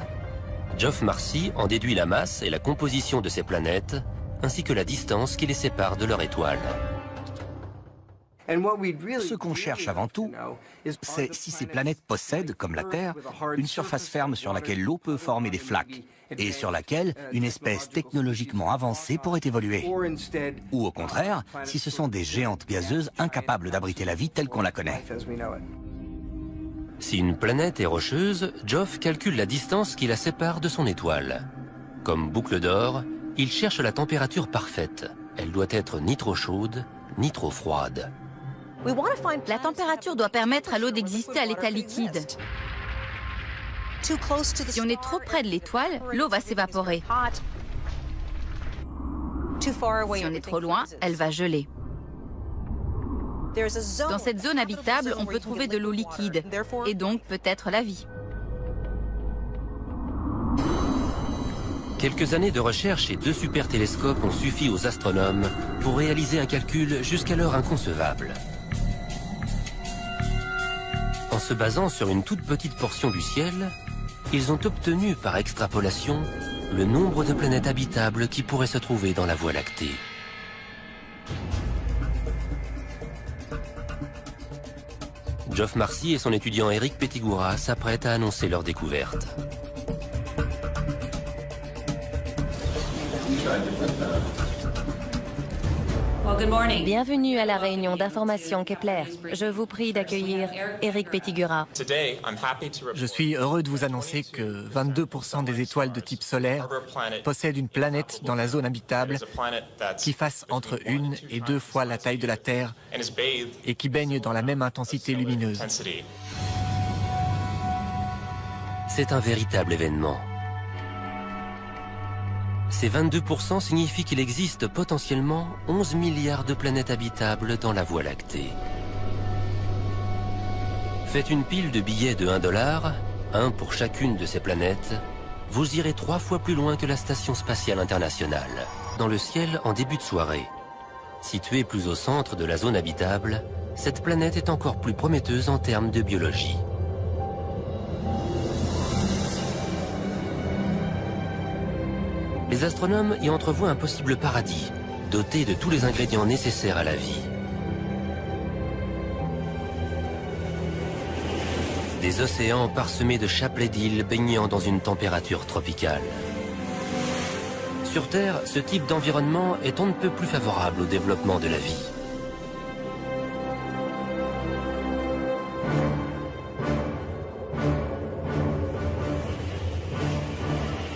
Geoff Marcy en déduit la masse et la composition de ces planètes, ainsi que la distance qui les sépare de leur étoile. Ce qu'on cherche avant tout, c'est si ces planètes possèdent, comme la Terre, une surface ferme sur laquelle l'eau peut former des flaques, et sur laquelle une espèce technologiquement avancée pourrait évoluer. Ou au contraire, si ce sont des géantes gazeuses incapables d'abriter la vie telle qu'on la connaît. Si une planète est rocheuse, Geoff calcule la distance qui la sépare de son étoile. Comme boucle d'or, il cherche la température parfaite. Elle doit être ni trop chaude, ni trop froide. La température doit permettre à l'eau d'exister à l'état liquide. Si on est trop près de l'étoile, l'eau va s'évaporer. Si on est trop loin, elle va geler. Dans cette zone habitable, on peut trouver de l'eau liquide, et donc peut-être la vie. Quelques années de recherche et 2 super télescopes ont suffi aux astronomes pour réaliser un calcul jusqu'alors inconcevable. En se basant sur une toute petite portion du ciel, ils ont obtenu par extrapolation le nombre de planètes habitables qui pourraient se trouver dans la Voie lactée. Geoff Marcy et son étudiant Eric Pettigura s'apprêtent à annoncer leur découverte. Bienvenue à la réunion d'information Kepler. Je vous prie d'accueillir Eric Pettigura. Je suis heureux de vous annoncer que 22% des étoiles de type solaire possèdent une planète dans la zone habitable qui fasse entre 1 et 2 fois la taille de la Terre et qui baigne dans la même intensité lumineuse. C'est un véritable événement. Ces 22% signifient qu'il existe potentiellement 11 milliards de planètes habitables dans la Voie lactée. Faites une pile de billets de $1, un pour chacune de ces planètes, vous irez 3 fois plus loin que la Station spatiale internationale, dans le ciel en début de soirée. Située plus au centre de la zone habitable, cette planète est encore plus prometteuse en termes de biologie. Les astronomes y entrevoient un possible paradis, doté de tous les ingrédients nécessaires à la vie. Des océans parsemés de chapelets d'îles baignant dans une température tropicale. Sur Terre, ce type d'environnement est on ne peut plus favorable au développement de la vie.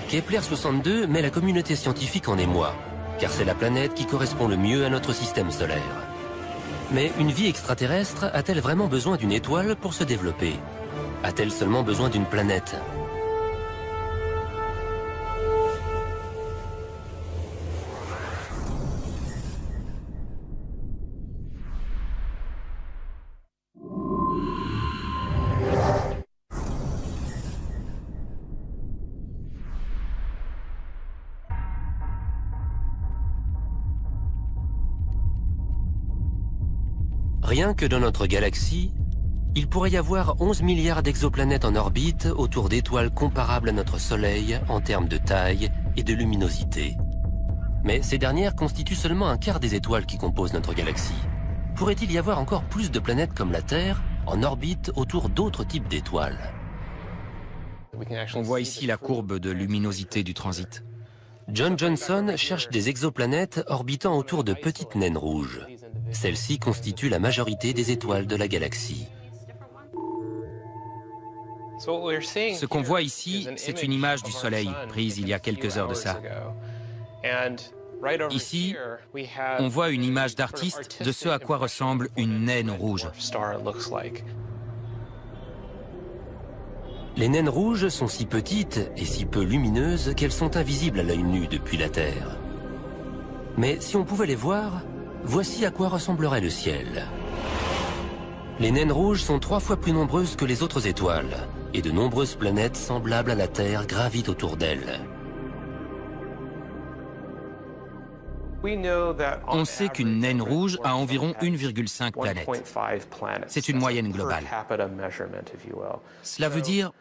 Kepler 62 met la communauté scientifique en émoi, car c'est la planète qui correspond le mieux à notre système solaire. Mais une vie extraterrestre a-t-elle vraiment besoin d'une étoile pour se développer? A-t-elle seulement besoin d'une planète? Rien que dans notre galaxie, il pourrait y avoir 11 milliards d'exoplanètes en orbite autour d'étoiles comparables à notre Soleil en termes de taille et de luminosité. Mais ces dernières constituent seulement un quart des étoiles qui composent notre galaxie. Pourrait-il y avoir encore plus de planètes comme la Terre en orbite autour d'autres types d'étoiles? On voit ici la courbe de luminosité du transit. John Johnson cherche des exoplanètes orbitant autour de petites naines rouges. Celles-ci constituent la majorité des étoiles de la galaxie. Ce qu'on voit ici, c'est une image du Soleil, prise il y a quelques heures de ça. Ici, on voit une image d'artiste de ce à quoi ressemble une naine rouge. Les naines rouges sont si petites et si peu lumineuses qu'elles sont invisibles à l'œil nu depuis la Terre. Mais si on pouvait les voir, voici à quoi ressemblerait le ciel. Les naines rouges sont 3 fois plus nombreuses que les autres étoiles, et de nombreuses planètes semblables à la Terre gravitent autour d'elles. On sait qu'une naine rouge a environ 1,5 planètes. C'est une moyenne globale. Cela veut dire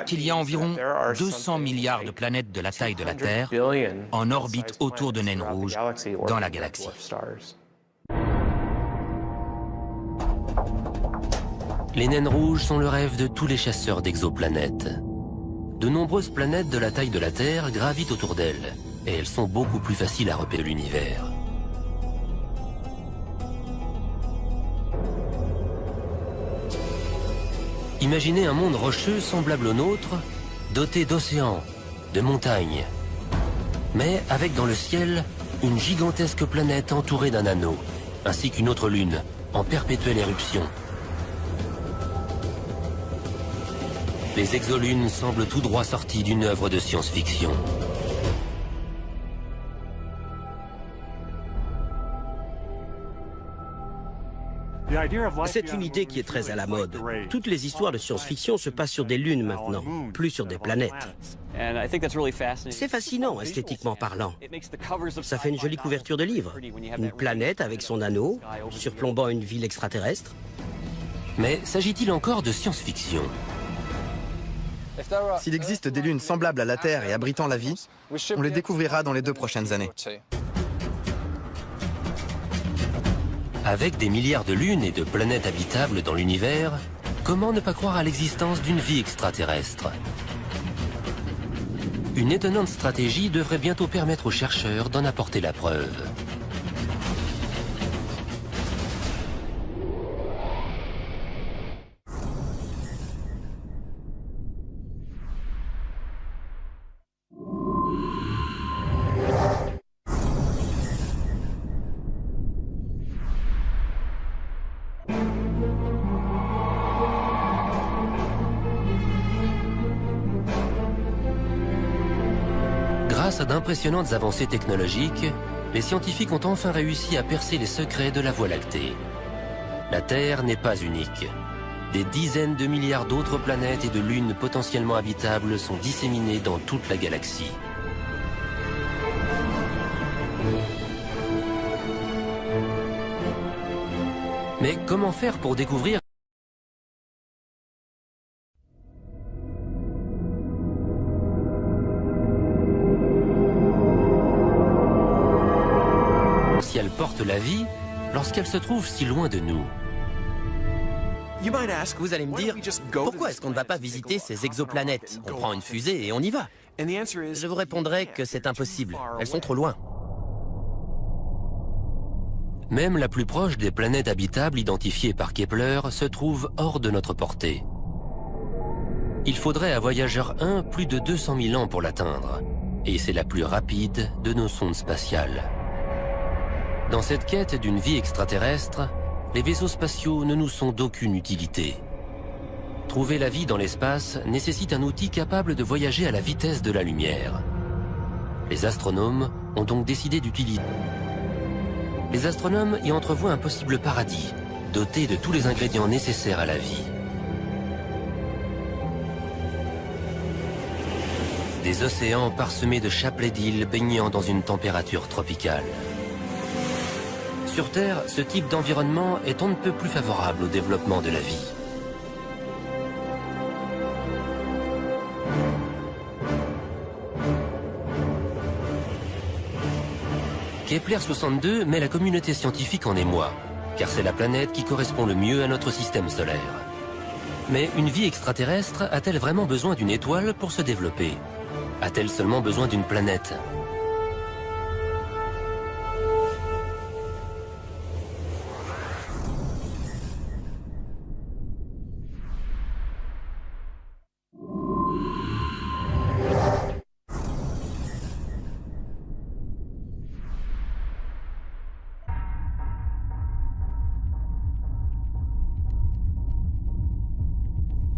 qu'il y a environ 200 milliards de planètes de la taille de la Terre en orbite autour de naines rouges dans la galaxie. Les naines rouges sont le rêve de tous les chasseurs d'exoplanètes. De nombreuses planètes de la taille de la Terre gravitent autour d'elles, et elles sont beaucoup plus faciles à repérer de l'univers. Imaginez un monde rocheux semblable au nôtre, doté d'océans, de montagnes, mais avec dans le ciel une gigantesque planète entourée d'un anneau, ainsi qu'une autre lune, en perpétuelle éruption. Les exolunes semblent tout droit sorties d'une œuvre de science-fiction. C'est une idée qui est très à la mode. Toutes les histoires de science-fiction se passent sur des lunes maintenant, plus sur des planètes. C'est fascinant, esthétiquement parlant. Ça fait une jolie couverture de livre. Une planète avec son anneau, surplombant une ville extraterrestre. Mais s'agit-il encore de science-fiction? S'il existe des lunes semblables à la Terre et abritant la vie, on les découvrira dans les 2 prochaines années. Avec des milliards de lunes et de planètes habitables dans l'univers, comment ne pas croire à l'existence d'une vie extraterrestre? Une étonnante stratégie devrait bientôt permettre aux chercheurs d'en apporter la preuve. Grâce à d'impressionnantes avancées technologiques, les scientifiques ont enfin réussi à percer les secrets de la Voie lactée. La Terre n'est pas unique. Des dizaines de milliards d'autres planètes et de lunes potentiellement habitables sont disséminées dans toute la galaxie. Mais comment faire pour découvrir si elle porte la vie lorsqu'elle se trouve si loin de nous? Vous allez me dire, pourquoi est-ce qu'on ne va pas visiter ces exoplanètes? On prend une fusée et on y va. Je vous répondrai que c'est impossible, elles sont trop loin. Même la plus proche des planètes habitables identifiées par Kepler se trouve hors de notre portée. Il faudrait à Voyageur 1 plus de 200 000 ans pour l'atteindre, et c'est la plus rapide de nos sondes spatiales. Dans cette quête d'une vie extraterrestre, les vaisseaux spatiaux ne nous sont d'aucune utilité. Trouver la vie dans l'espace nécessite un outil capable de voyager à la vitesse de la lumière. Les astronomes ont donc décidé d'utiliser. Les astronomes y entrevoient un possible paradis, doté de tous les ingrédients nécessaires à la vie. Des océans parsemés de chapelets d'îles baignant dans une température tropicale. Sur Terre, ce type d'environnement est on ne peut plus favorable au développement de la vie. Kepler 62 met la communauté scientifique en émoi, car c'est la planète qui correspond le mieux à notre système solaire. Mais une vie extraterrestre a-t-elle vraiment besoin d'une étoile pour se développer? A-t-elle seulement besoin d'une planète?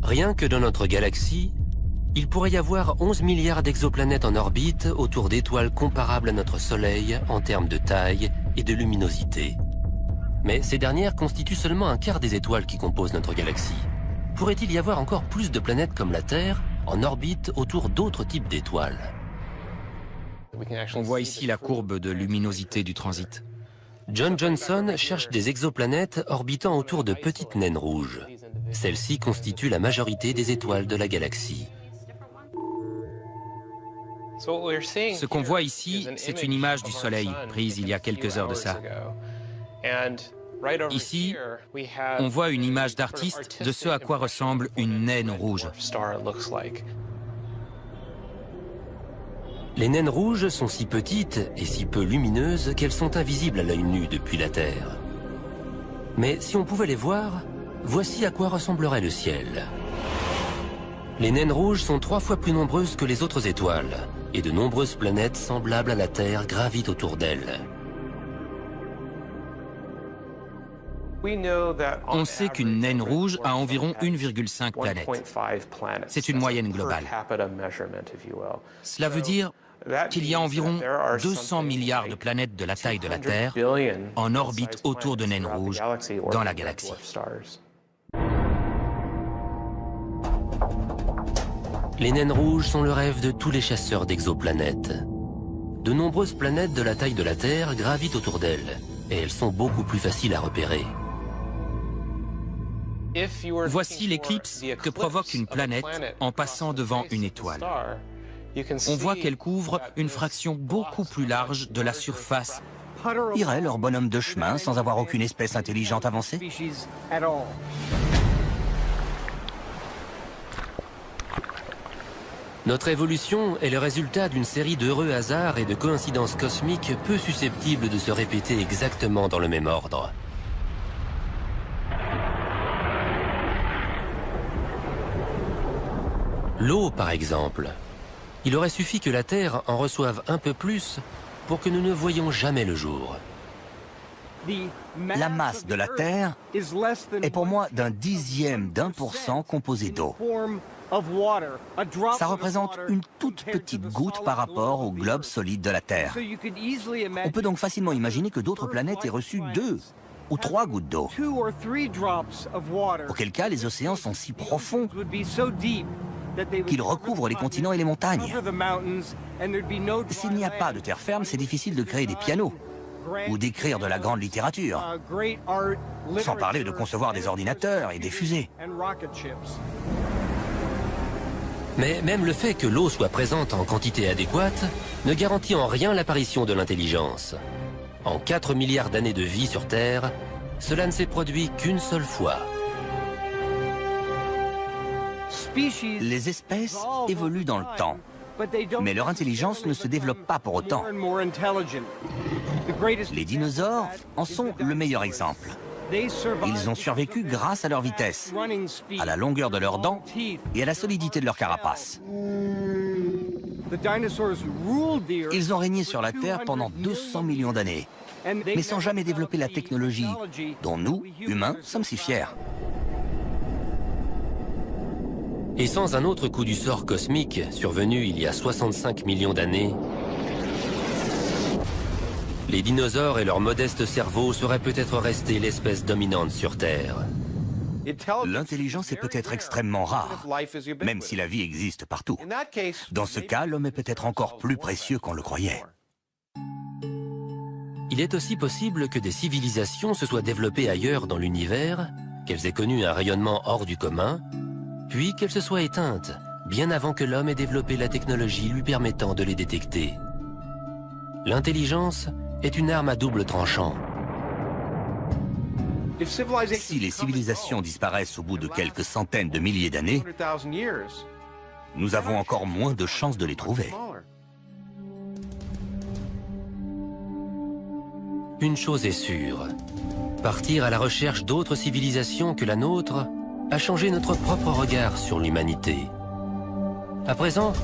Rien que dans notre galaxie, il pourrait y avoir 11 milliards d'exoplanètes en orbite autour d'étoiles comparables à notre Soleil en termes de taille et de luminosité. Mais ces dernières constituent seulement un quart des étoiles qui composent notre galaxie. Pourrait-il y avoir encore plus de planètes comme la Terre en orbite autour d'autres types d'étoiles? On voit ici la courbe de luminosité du transit. John Johnson cherche des exoplanètes orbitant autour de petites naines rouges. Celles-ci constituent la majorité des étoiles de la galaxie. Ce qu'on voit ici, c'est une image du Soleil, prise il y a quelques heures de ça. Ici, on voit une image d'artiste de ce à quoi ressemble une naine rouge. Les naines rouges sont si petites et si peu lumineuses qu'elles sont invisibles à l'œil nu depuis la Terre. Mais si on pouvait les voir, voici à quoi ressemblerait le ciel. Les naines rouges sont 3 fois plus nombreuses que les autres étoiles, et de nombreuses planètes semblables à la Terre gravitent autour d'elles. On sait qu'une naine rouge a environ 1,5 planètes. C'est une moyenne globale. Cela veut dire qu'il y a environ 200 milliards de planètes de la taille de la Terre en orbite autour de naines rouges dans la galaxie. Les naines rouges sont le rêve de tous les chasseurs d'exoplanètes. De nombreuses planètes de la taille de la Terre gravitent autour d'elles, et elles sont beaucoup plus faciles à repérer. Voici l'éclipse que provoque une planète en passant devant une étoile. On voit qu'elle couvre une fraction beaucoup plus large de la surface. Iraient leur bonhomme de chemin sans avoir aucune espèce intelligente avancée? Notre évolution est le résultat d'une série d'heureux hasards et de coïncidences cosmiques peu susceptibles de se répéter exactement dans le même ordre. L'eau, par exemple. Il aurait suffi que la Terre en reçoive un peu plus pour que nous ne voyions jamais le jour. La masse de la Terre est pour moi d'un dixième d'1% composé d'eau. Ça représente une toute petite goutte par rapport au globe solide de la Terre. On peut donc facilement imaginer que d'autres planètes aient reçu 2 ou 3 gouttes d'eau. Auquel cas, les océans sont si profonds qu'ils recouvrent les continents et les montagnes. S'il n'y a pas de terre ferme, c'est difficile de créer des pianos ou d'écrire de la grande littérature, sans parler de concevoir des ordinateurs et des fusées. Mais même le fait que l'eau soit présente en quantité adéquate ne garantit en rien l'apparition de l'intelligence. En 4 milliards d'années de vie sur Terre, cela ne s'est produit qu'une seule fois. Les espèces évoluent dans le temps, mais leur intelligence ne se développe pas pour autant. Les dinosaures en sont le meilleur exemple. Ils ont survécu grâce à leur vitesse, à la longueur de leurs dents et à la solidité de leur carapace. Ils ont régné sur la Terre pendant 200 millions d'années, mais sans jamais développer la technologie dont nous, humains, sommes si fiers. Et sans un autre coup du sort cosmique survenu il y a 65 millions d'années, les dinosaures et leurs modestes cerveaux seraient peut-être restés l'espèce dominante sur Terre. L'intelligence est peut-être extrêmement rare, même si la vie existe partout. Dans ce cas, l'homme est peut-être encore plus précieux qu'on le croyait. Il est aussi possible que des civilisations se soient développées ailleurs dans l'univers, qu'elles aient connu un rayonnement hors du commun, puis qu'elles se soient éteintes, bien avant que l'homme ait développé la technologie lui permettant de les détecter. L'intelligence est une arme à double tranchant. Si les civilisations disparaissent au bout de quelques centaines de milliers d'années, nous avons encore moins de chances de les trouver. Une chose est sûre, partir à la recherche d'autres civilisations que la nôtre a changé notre propre regard sur l'humanité. À présent,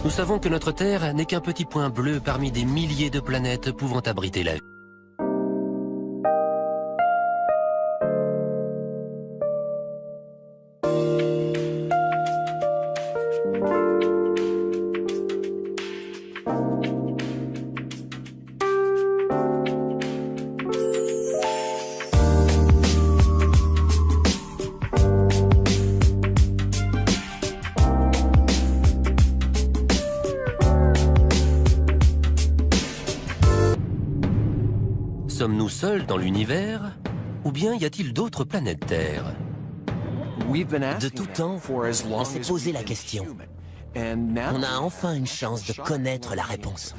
nous savons que notre Terre n'est qu'un petit point bleu parmi des milliers de planètes pouvant abriter la vie. Sommes-nous seuls dans l'univers, ou bien y a-t-il d'autres planètes Terre? De tout temps, on s'est posé la question. On a enfin une chance de connaître la réponse.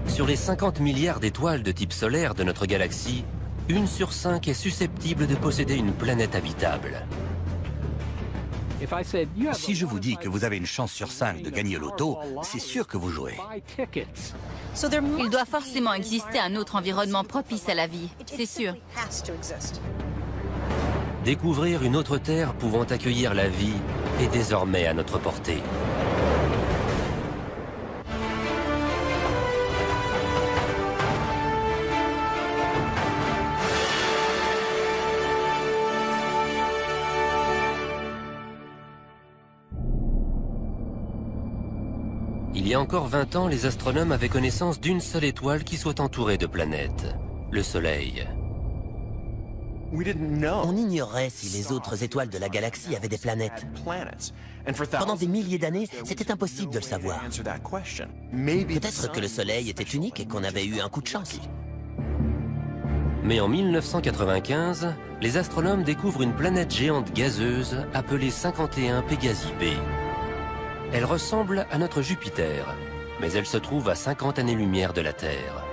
Sur les 50 milliards d'étoiles de type solaire de notre galaxie, 1 sur 5 est susceptible de posséder une planète habitable. Si je vous dis que vous avez une chance sur 5 de gagner au loto, c'est sûr que vous jouez. Il doit forcément exister un autre environnement propice à la vie, c'est sûr. Découvrir une autre Terre pouvant accueillir la vie est désormais à notre portée. Il y a encore 20 ans, les astronomes avaient connaissance d'une seule étoile qui soit entourée de planètes, le Soleil. On ignorait si les autres étoiles de la galaxie avaient des planètes. Pendant des milliers d'années, c'était impossible de le savoir. Peut-être que le Soleil était unique et qu'on avait eu un coup de chance. Mais en 1995, les astronomes découvrent une planète géante gazeuse appelée 51 Pégasi b. Elle ressemble à notre Jupiter, mais elle se trouve à 50 années-lumière de la Terre.